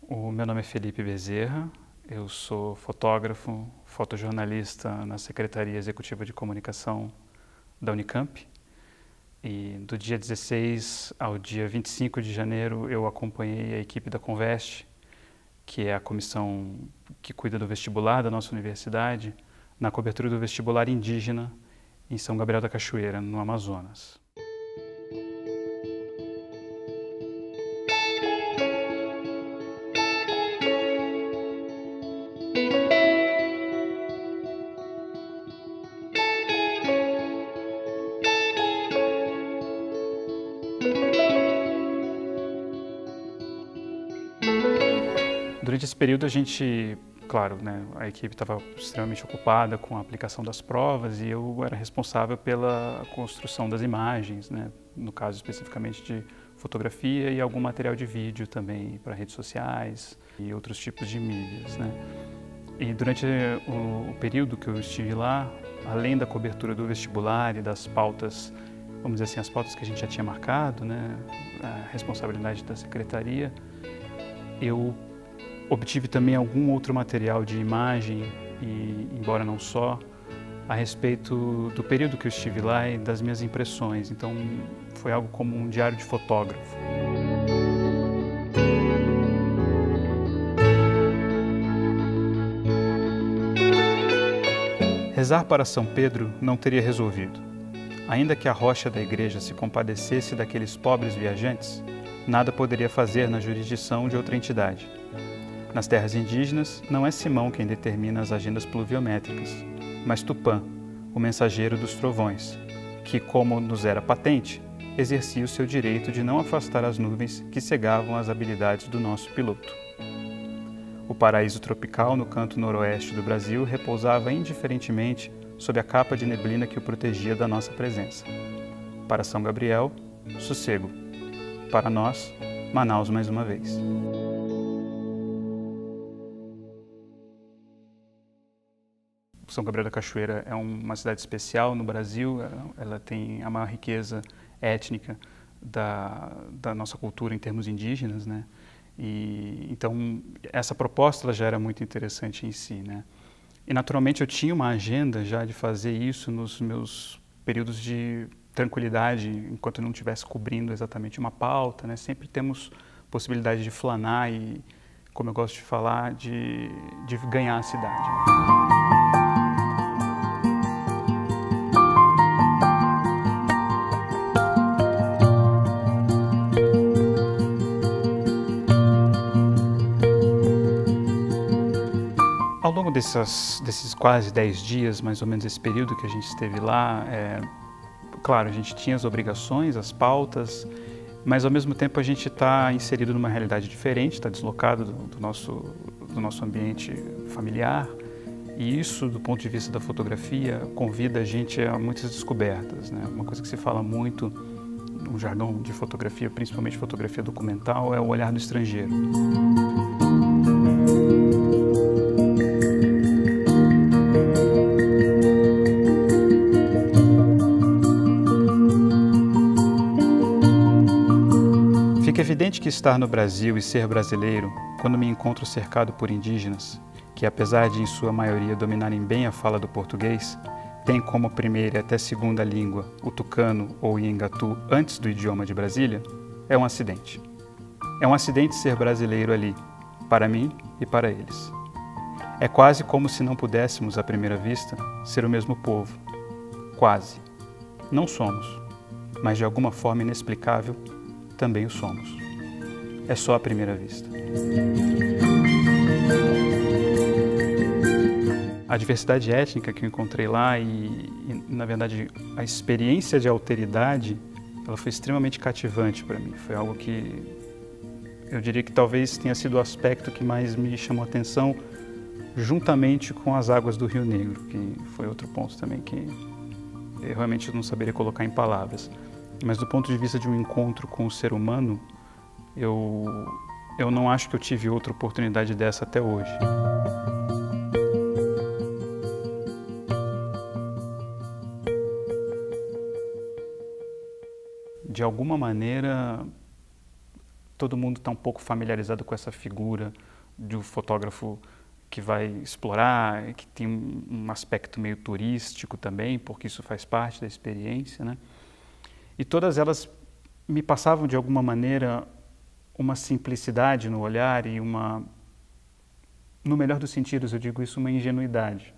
O meu nome é Felipe Bezerra, eu sou fotógrafo, fotojornalista na Secretaria Executiva de Comunicação da Unicamp. E do dia 16 ao dia 25 de janeiro eu acompanhei a equipe da Conveste, que é a comissão que cuida do vestibular da nossa universidade, na cobertura do vestibular indígena em São Gabriel da Cachoeira, no Amazonas. Durante esse período a gente, claro, a equipe estava extremamente ocupada com a aplicação das provas e eu era responsável pela construção das imagens, no caso especificamente de fotografia e algum material de vídeo também para redes sociais e outros tipos de mídias. E durante o período que eu estive lá, além da cobertura do vestibular e das pautas, vamos dizer assim, as pautas que a gente já tinha marcado, a responsabilidade da secretaria, eu obtive também algum outro material de imagem, e, embora não só, a respeito do período que eu estive lá e das minhas impressões. Então, foi algo como um diário de fotógrafo. Rezar para São Pedro não teria resolvido. Ainda que a rocha da igreja se compadecesse daqueles pobres viajantes, nada poderia fazer na jurisdição de outra entidade. Nas terras indígenas, não é Simão quem determina as agendas pluviométricas, mas Tupã, o mensageiro dos trovões, que, como nos era patente, exercia o seu direito de não afastar as nuvens que cegavam as habilidades do nosso piloto. O paraíso tropical no canto noroeste do Brasil repousava indiferentemente sob a capa de neblina que o protegia da nossa presença. Para São Gabriel, sossego. Para nós, Manaus mais uma vez. São Gabriel da Cachoeira é uma cidade especial no Brasil, ela tem a maior riqueza étnica da nossa cultura em termos indígenas, E então essa proposta ela já era muito interessante em si, E naturalmente eu tinha uma agenda já de fazer isso nos meus períodos de tranquilidade, enquanto eu não estivesse cobrindo exatamente uma pauta, Sempre temos possibilidade de flanar e, como eu gosto de falar, de ganhar a cidade. Ao longo desses quase 10 dias, mais ou menos esse período que a gente esteve lá, claro, a gente tinha as obrigações, as pautas, mas ao mesmo tempo a gente está inserido numa realidade diferente, está deslocado do nosso ambiente familiar, e isso, do ponto de vista da fotografia, convida a gente a muitas descobertas. Uma coisa que se fala muito no jargão de fotografia, principalmente fotografia documental, é o olhar do estrangeiro. Fica evidente que estar no Brasil e ser brasileiro, quando me encontro cercado por indígenas, que apesar de em sua maioria dominarem bem a fala do português, têm como primeira e até segunda língua o tucano ou iengatu antes do idioma de Brasília, é um acidente. É um acidente ser brasileiro ali, para mim e para eles. É quase como se não pudéssemos, à primeira vista, ser o mesmo povo. Quase. Não somos, mas de alguma forma inexplicável, também o somos. É só à primeira vista. A diversidade étnica que eu encontrei lá e, na verdade, a experiência de alteridade, ela foi extremamente cativante para mim. Foi algo que eu diria que talvez tenha sido o aspecto que mais me chamou a atenção, juntamente com as águas do Rio Negro, que foi outro ponto também que eu realmente não saberia colocar em palavras. Mas do ponto de vista de um encontro com o ser humano, eu não acho que eu tive outra oportunidade dessa até hoje. De alguma maneira, todo mundo está um pouco familiarizado com essa figura de um fotógrafo que vai explorar, que tem um aspecto meio turístico também, porque isso faz parte da experiência, né? E todas elas me passavam de alguma maneira uma simplicidade no olhar e no melhor dos sentidos, eu digo isso, uma ingenuidade.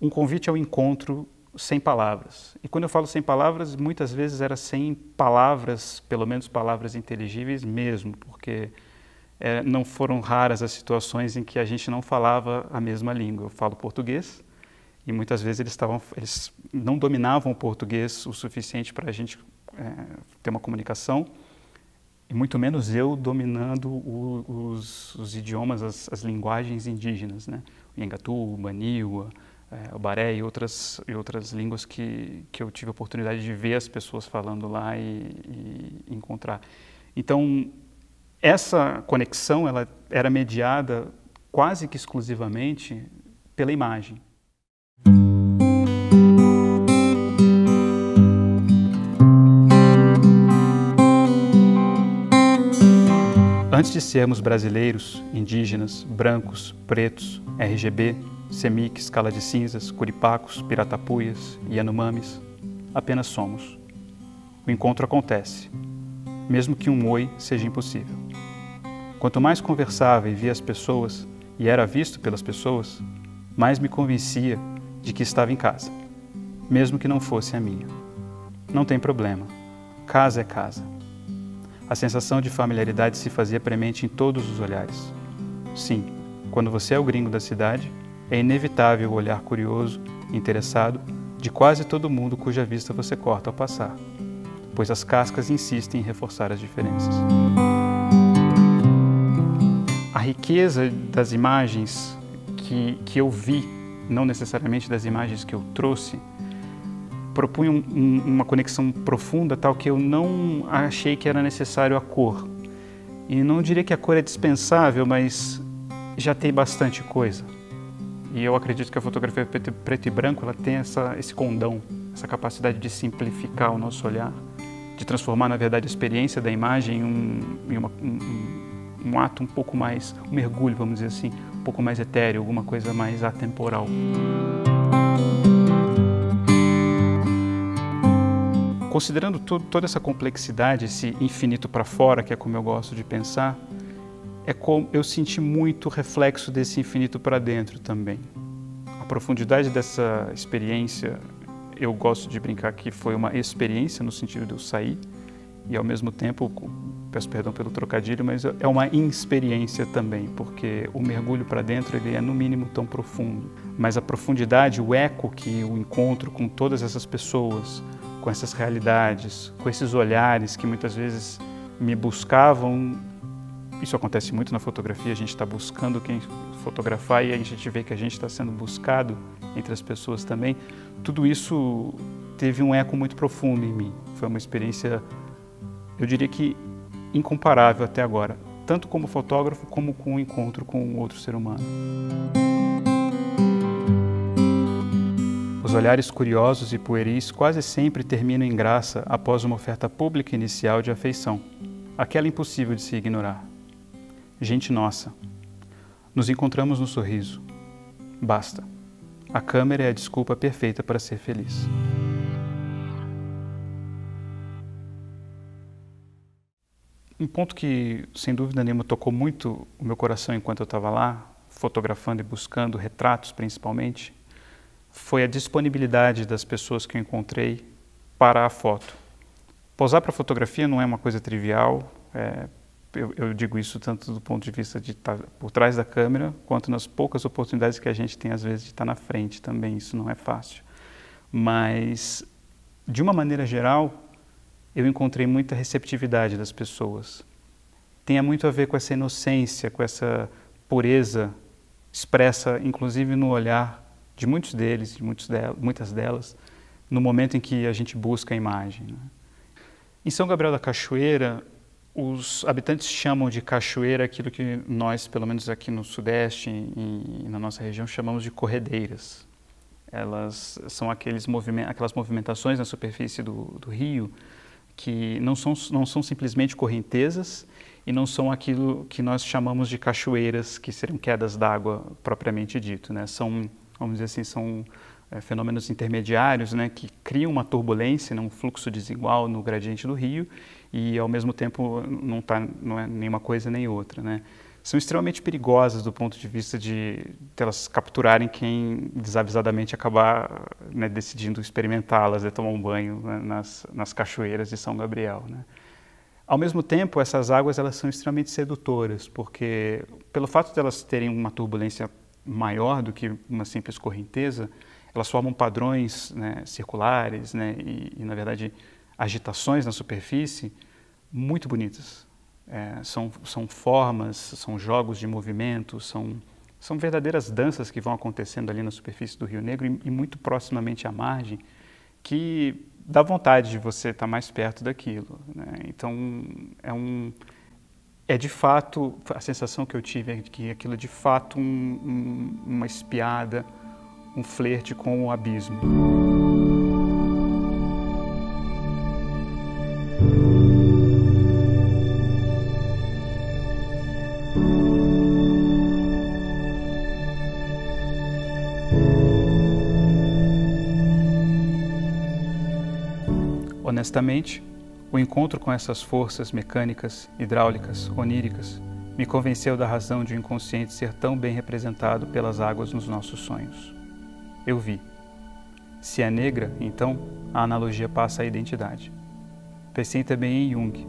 Um convite ao encontro sem palavras. E quando eu falo sem palavras, muitas vezes era sem palavras, pelo menos palavras inteligíveis mesmo, porque não foram raras as situações em que a gente não falava a mesma língua. Eu falo português e muitas vezes eles não dominavam o português o suficiente para a gente ter uma comunicação, e muito menos eu dominando os idiomas, as linguagens indígenas, né? O Nhangatu, o Baniwa, o Baré e outras línguas que eu tive a oportunidade de ver as pessoas falando lá e encontrar. Então, essa conexão ela era mediada quase que exclusivamente pela imagem. Antes de sermos brasileiros, indígenas, brancos, pretos, RGB, Semic, escala de cinzas, curipacos, piratapuias, Yanomamis, apenas somos. O encontro acontece, mesmo que um oi seja impossível. Quanto mais conversava e via as pessoas, e era visto pelas pessoas, mais me convencia de que estava em casa, mesmo que não fosse a minha. Não tem problema, casa é casa. A sensação de familiaridade se fazia premente em todos os olhares. Sim, quando você é o gringo da cidade, é inevitável o olhar curioso, interessado, de quase todo mundo cuja vista você corta ao passar, pois as cascas insistem em reforçar as diferenças. A riqueza das imagens que eu vi, não necessariamente das imagens que eu trouxe, propunha uma conexão profunda, tal que eu não achei que era necessário a cor. E não diria que a cor é dispensável, mas já tem bastante coisa. E eu acredito que a fotografia preto e branco ela tem esse condão, essa capacidade de simplificar o nosso olhar, de transformar, na verdade, a experiência da imagem em um ato um pouco mais, um mergulho, vamos dizer assim, um pouco mais etéreo, alguma coisa mais atemporal. Considerando toda essa complexidade, esse infinito para fora, que é como eu gosto de pensar, eu senti muito reflexo desse infinito para dentro também. A profundidade dessa experiência, eu gosto de brincar que foi uma experiência no sentido de eu sair, e ao mesmo tempo, peço perdão pelo trocadilho, mas é uma inexperiência também, porque o mergulho para dentro ele é no mínimo tão profundo. Mas a profundidade, o eco que o encontro com todas essas pessoas, com essas realidades, com esses olhares que muitas vezes me buscavam. Isso acontece muito na fotografia, a gente está buscando quem fotografar e a gente vê que a gente está sendo buscado entre as pessoas também. Tudo isso teve um eco muito profundo em mim. Foi uma experiência, eu diria que incomparável até agora, tanto como fotógrafo como com o encontro com outro ser humano. Os olhares curiosos e pueris quase sempre terminam em graça após uma oferta pública inicial de afeição, aquela impossível de se ignorar. Gente nossa, nos encontramos no sorriso. Basta. A câmera é a desculpa perfeita para ser feliz. Um ponto que, sem dúvida nenhuma, tocou muito o meu coração enquanto eu estava lá, fotografando e buscando retratos principalmente, foi a disponibilidade das pessoas que eu encontrei para a foto. Posar para fotografia não é uma coisa trivial, eu digo isso tanto do ponto de vista de estar por trás da câmera, quanto nas poucas oportunidades que a gente tem às vezes de estar na frente também, isso não é fácil. Mas, de uma maneira geral, eu encontrei muita receptividade das pessoas. Tem muito a ver com essa inocência, com essa pureza expressa, inclusive no olhar de muitos deles, de muitas delas, no momento em que a gente busca a imagem, né? Em São Gabriel da Cachoeira, os habitantes chamam de cachoeira aquilo que nós, pelo menos aqui no Sudeste e na nossa região, chamamos de corredeiras. Elas são aquelas movimentações na superfície do rio que não são simplesmente correntezas e não são aquilo que nós chamamos de cachoeiras, que seriam quedas d'água propriamente dito, né? São, vamos dizer assim, são fenômenos intermediários, né, que criam uma turbulência, né, um fluxo desigual no gradiente do rio e, ao mesmo tempo, não é nenhuma coisa nem outra, né? São extremamente perigosas do ponto de vista de elas capturarem quem desavisadamente acabar, né, decidindo experimentá-las, de tomar um banho, né, nas cachoeiras de São Gabriel, né? Ao mesmo tempo, essas águas elas são extremamente sedutoras, porque pelo fato de elas terem uma turbulência maior do que uma simples correnteza, elas formam padrões, né, circulares, né, e, na verdade, agitações na superfície muito bonitas. São formas, são jogos de movimento, são verdadeiras danças que vão acontecendo ali na superfície do Rio Negro e muito proximamente à margem, que dá vontade de você estar mais perto daquilo, né? Então, de fato, a sensação que eu tive é que aquilo é de fato uma espiada, um flerte com o abismo. Honestamente, o encontro com essas forças mecânicas, hidráulicas, oníricas, me convenceu da razão de o inconsciente ser tão bem representado pelas águas nos nossos sonhos. Eu vi. Se é negra, então a analogia passa à identidade. Pensei também em Jung,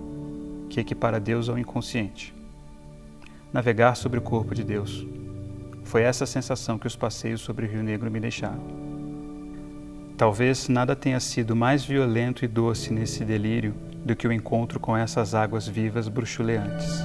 que equipara Deus ao inconsciente. Navegar sobre o corpo de Deus. Foi essa a sensação que os passeios sobre o Rio Negro me deixaram. Talvez nada tenha sido mais violento e doce nesse delírio do que o encontro com essas águas vivas bruxuleantes.